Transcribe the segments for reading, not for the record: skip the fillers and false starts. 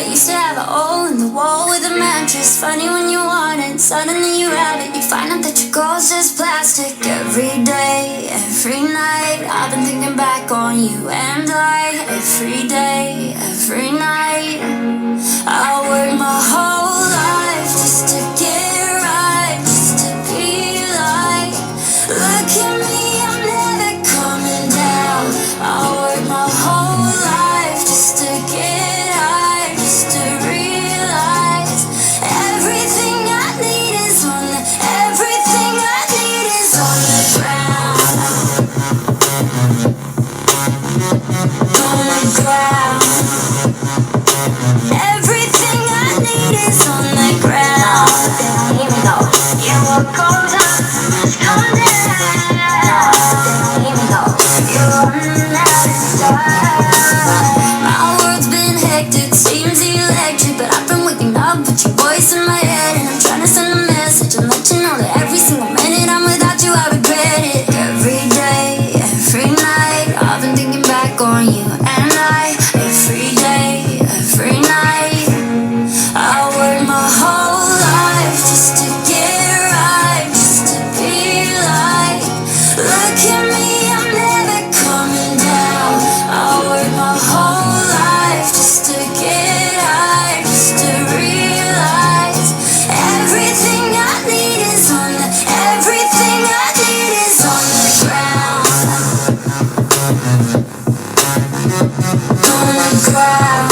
I used to have a hole in the wall with a mattress. Funny when you want it, suddenly you have it. You find out that your goal's just plastic. Every day, every night, I've been thinking back on you and I. Every day, every night, I work my whole life just to get right, just to be like, look at me, I'm never coming down. I work my whole life just to get high, just to realize everything I need is on the, everything I need is on the ground. On the ground. Everything I need is on the ground. Then here we go. You walk on time, just come down. Then here we go. You're running out of time. My world's been hectic, seems electric, but I've been waking up with your voice in my head, and I'm trying to send a message and let you know that every single minute I'm without you, I regret it. Every day, every night, I've been thinking back on you and I. Every day, every night, I work my whole life just to get right, just to be like, look at me, I'm never coming down. I work my whole life just to get high, just to realize everything I need is on the, everything I need is on the ground. On the ground.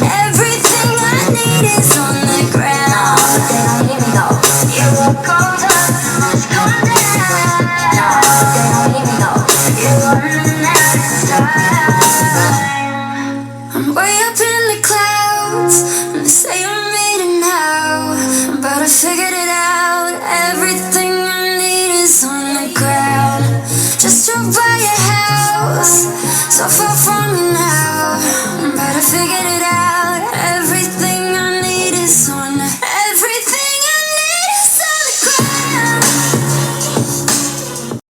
Everything I need is on the ground. Then here we go. You walk on time, just come down. Then here we go. You're running out of time. I'm way up in the clouds, and they say I'm made it now, but I figured it out. Everything I need is on the ground. Just drove by your house, so far from you now, but I figured it out.